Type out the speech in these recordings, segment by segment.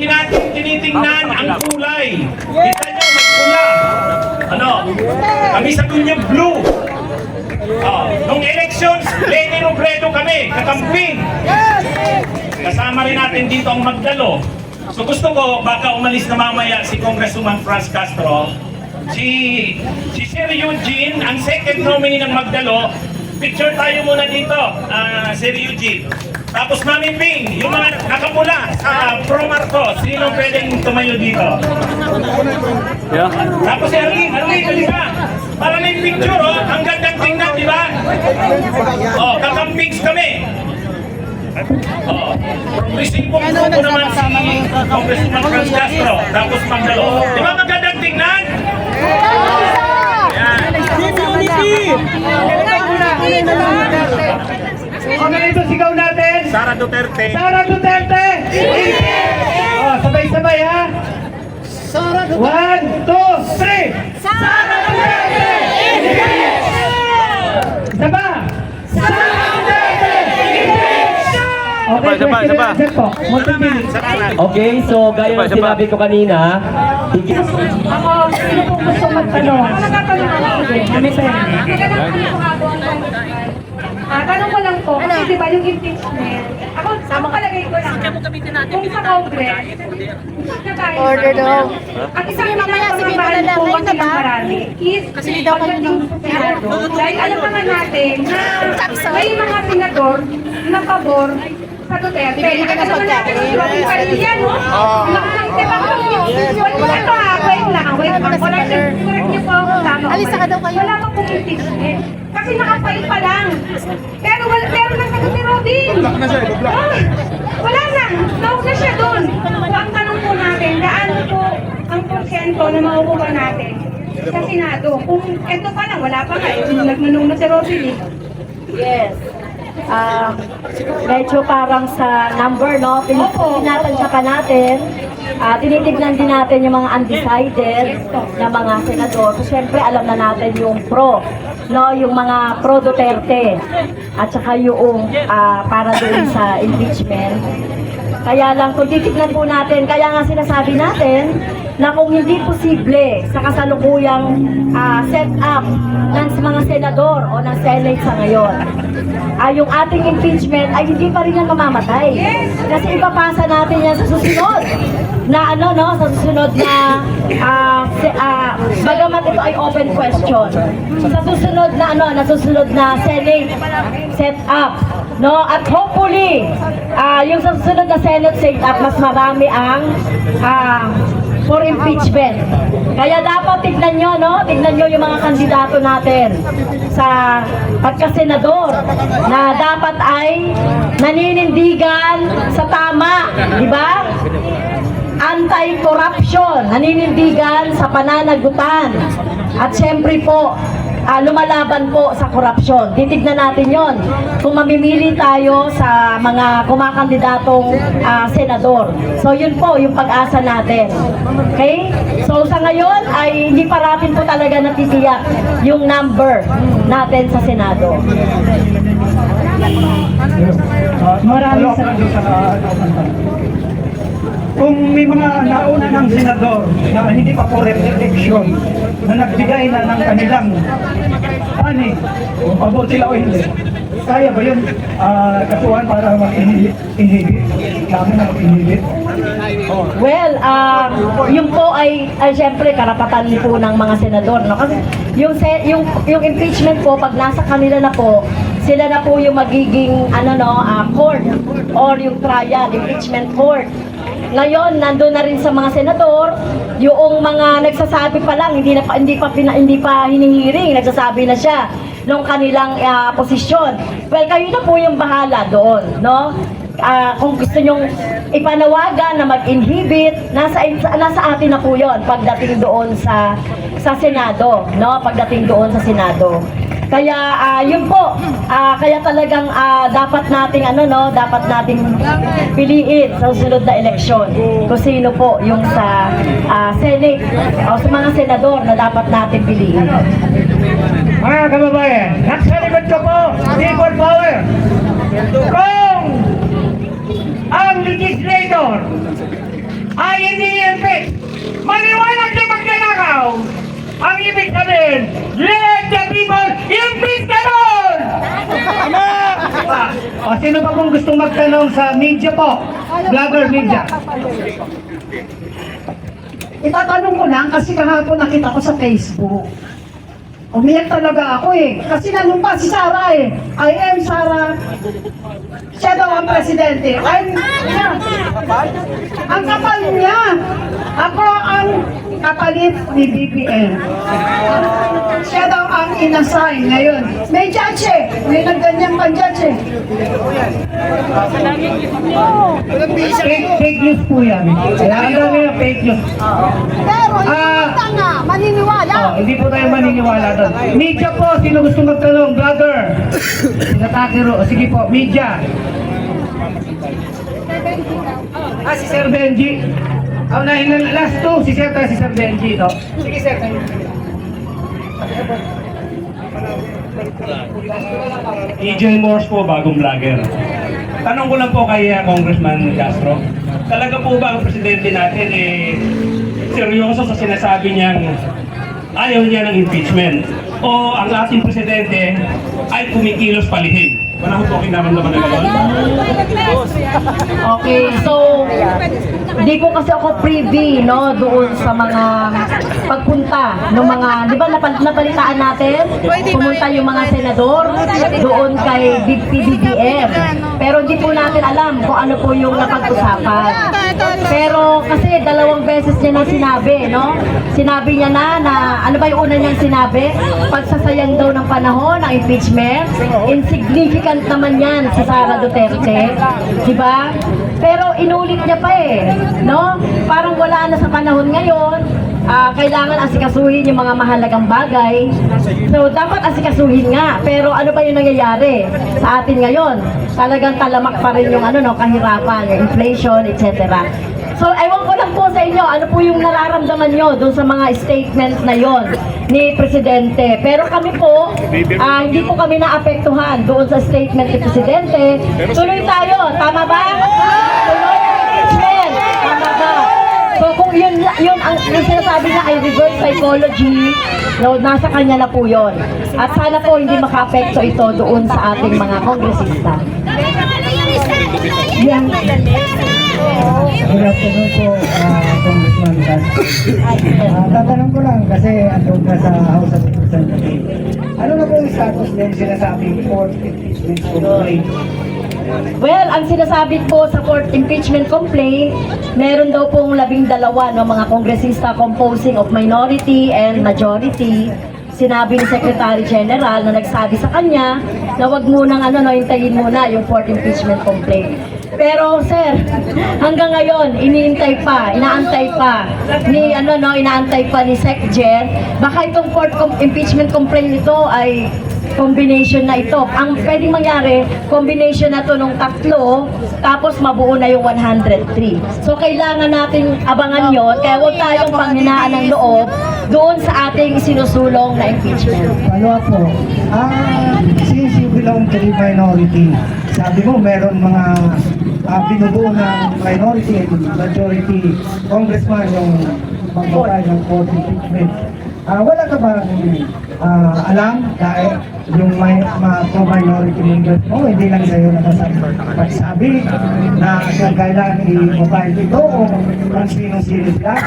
Hindi natin tinitingnan ang kulay. Kita nyo, may pula. Ano? Kami sa dunya blue. Nung elections, Lenny Robredo kami, kakamping. Kasama rin natin dito ang Magdalo. So gusto ko, baka umalis na mamaya si Congresswoman Franz Castro, si Sir Eugene, ang second nominee ng Magdalo. Picture tayo muna dito, Sir Eugene. Tapos Mami Ping, yung mga nakapula sa Pro Marcos, sino pwedeng tumayo dito? Yeah. Tapos si Arlene, dali ka. Para may picture, ang gandang tingnan, di ba? Kakampings kami. Resibo ko naman si Congressman Franz Castro, tapos Magdalo. Di ba magandang tingnan? Yan. Ano ito sigaw natin? Sara Duterte. Sara Duterte! Sabay-sabay ha? Sara Duterte! 1, 2, 3! Sara Duterte! Isa pa! Sara Duterte! Okay, Saba. Okay, so gaya ng sinabi ko kanina, Ako, sino po gusto magtanong? Tanong ko lang po, kasi di ba yung impeachment, ako palagay ko lang, kung sa Congress, Order daw. at isang Mamaya, sabihin mo na lang, po ngayon na ba? marami is, Kasi hindi daw kayo ng Senado. Dahil alam naman natin na may mga senador na pabor sa Duterte. Bibili ka ng pagkain. Yan, no? Wala to ha, wait lang. Correct niyo po kung tama. Alisa ka daw kayo. Wala pa pong impeachment. Kasi nakapail pa lang. Pero na sa si Robin. Wala na. Naog na siya doon. So, ang tanong po natin, gaano po ang porsyento na makukuha natin sa Senado? Kung ito pa lang, wala pa nga. Nagmanong na si Robin eh. Yes. Medyo parang sa number, no? Tinatansya pa natin. Tinitignan din natin yung mga undecided na mga senador. So, syempre, alam na natin yung pro, no? Yung mga pro Duterte at saka yung para doon sa impeachment. Kaya lang, kung titignan po natin, kaya nga sinasabi natin na kung hindi posible sa kasalukuyang set up ng mga senador o ng Senate sa ngayon, yung ating impeachment ay hindi pa rin yan mamamatay. Kasi ipapasa natin yan sa susunod na sa susunod na bagamat ito ay open question. Sa susunod na susunod na Senate set up, no? At hopefully, yung sa susunod na Senate set up, mas marami ang for impeachment. Kaya dapat tignan nyo, no? Tignan nyo yung mga kandidato natin sa pagkasenador na dapat ay naninindigan sa tama, di ba? Anti-corruption, naninindigan sa pananagutan. At syempre po, lumalaban po sa korupsyon. Titignan natin yon kung mamimili tayo sa mga kumakandidatong senador. So yun po yung pag-asa natin. Okay? So sa ngayon ay hindi pa natin po talaga natitiyak yung number natin sa Senado. Maraming salamat. Kung may mga nauna ng senador na hindi pa po election na nagbigay na ng kanilang panig, kung pabor sila o hindi, kaya ba yun katuan para mag-inhibit? Kami na mag-inhibit? Well, yung po ay syempre karapatan po ng mga senador, no? Kasi yung impeachment po pag nasa kanila na po, sila na po yung magiging court or yung trial, impeachment court. Ngayon, nandun na rin sa mga senador, yung mga nagsasabi pa lang, hindi pa hinihiring, nagsasabi na siya ng kanilang posisyon. Well, kayo na po yung bahala doon, no? Kung gusto nyong ipanawagan na mag-inhibit, nasa atin na po yun pagdating doon sa Senado, no? Pagdating doon sa Senado. Kaya yun po, kaya talagang dapat nating piliin sa susunod na eleksyon kung sino po yung sa Senate o sa mga senador na dapat natin piliin. Mga kababayan, nasa likod ko po, people power. Kung ang legislator ay hindi i-impeach. Maliwanag na magnanakaw. Ang ibig sabihin, let the people impeach ka doon! O, sino pa pong gustong magtanong sa media po? Vlogger media. Itatanong ko lang kasi kahapon nakita ko sa Facebook. Umiyak talaga ako eh. Kasi nanumpa si Sara eh. I am Sara. Siya daw ang presidente. Ang kapal niya. Ako ang kapalit ni BBM. Siya daw ang inassign ngayon. May judge eh. May nagganyan pang judge eh. Fake news po yan. Kaya ang dami na fake news. Pero hindi nga, maniniwala. Hindi po tayo maniniwala doon. Media po, sino gusto magtanong? Vlogger. Natakiro. Sige po, media. Si Sir Benji. Unahin na last two, si Sir Benji, no? Sige, Sir. EJ Morse po, bagong vlogger. Tanong ko lang po kay Congressman Castro. Talaga po ba ang presidente natin seryoso sa sinasabi niyang ayaw niya ng impeachment? O ang ating presidente ay kumikilos palihim? Wala ko po kinamang naman ng gano'n. Okay, so di ko kasi ako privy no doon sa mga pagpunta ng mga, di ba napalitaan natin pumunta yung mga senador doon kay PBBM, pero di po natin alam kung ano po yung napag-usapan. Pero kasi dalawang beses niya na sinabi, no? Sinabi niya na ano ba yung una niyang sinabi? Pagsasayang daw ng panahon ng impeachment, insignificant naman yan si Sara Duterte, di ba? Pero inulit niya pa eh, no? Parang wala na sa panahon ngayon, kailangan asikasuhin yung mga mahalagang bagay. So, dapat asikasuhin nga. Pero ano ba yung nangyayari sa atin ngayon? Talagang talamak pa rin yung kahirapan, yung inflation, etc. So, ewan ko lang po sa inyo, ano po yung nararamdaman nyo doon sa mga statements na yon ni Presidente. Pero kami po, hindi po kami naapektuhan doon sa statement ni Presidente. Tuloy tayo, tama ba? Tuloy ang impeachment, tama ba? So kung yun ang sinasabi niya ay reverse psychology, no, nasa kanya na po yun. At sana po hindi maka-apekto ito doon sa ating mga kongresista. Yan. Good afternoon po, Congressman Castro. Tatanong ko lang kasi andun ka sa House of Representatives. Ano na po yung status ng sinasabing fourth impeachment complaint? Well, ang sinasabi po sa court impeachment complaint, meron daw pong 12 no, mga kongresista composing of minority and majority. Sinabi ni Secretary General na nagsabi sa kanya na wag munang hintayin muna yung fourth impeachment complaint. Pero sir, hanggang ngayon inaantay pa ni SecGen, baka itong fourth impeachment complaint nito ay combination na ito. Ang pwedeng mangyari, combination na to nung tatlo, tapos mabuo na yung 103. So kailangan nating abangan yon, kaya huwag tayong panghinaan ng loob doon sa ating sinusulong na impeachment. Ano po? Since you belong to the minority, sabi mo meron mga binubuo ng minority and majority congressman yung magbabay ng fourth impeachment. Wala ka ba alam dahil yung minority members mo, hindi lang sa'yo nagsabi na kailangan i-mobile dito o kung sino-sino sila?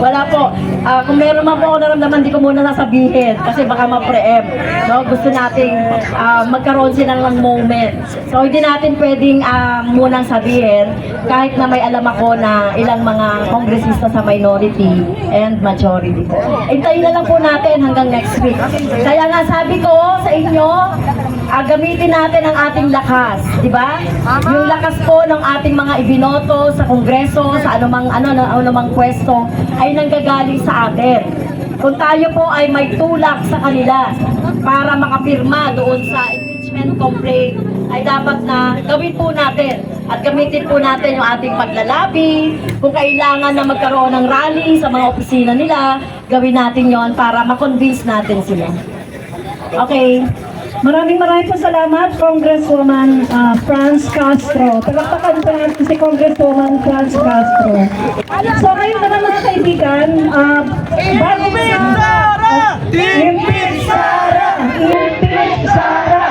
Wala po. Kung meron man po ako naramdaman, di ko muna sasabihin kasi baka ma-preempt. No? Gusto nating magkaroon sila ng moment. So hindi natin pwedeng munang sabihin kahit na may alam ako na ilang mga kongresista sa minority and majority po. Hintayin na lang po natin hanggang next week. Kaya nga sabi ko sa inyo, gamitin natin ang ating lakas, di ba? Yung lakas po ng ating mga ibinoto sa kongreso, sa anumang pwesto ay nanggagaling sa atin. Kung tayo po ay may tulak sa kanila para makapirma doon sa impeachment complaint, ay dapat na gawin po natin at gamitin po natin yung ating paglalabi. Kung kailangan na magkaroon ng rally sa mga opisina nila, gawin natin yon para ma-convince natin sila. Okay. Maraming po salamat, Congresswoman Franz Castro. Palakpakan po natin si Congresswoman Franz Castro. So ngayon naman mga kaibigan, bago sa... Impeach Sara! Impeach Sara!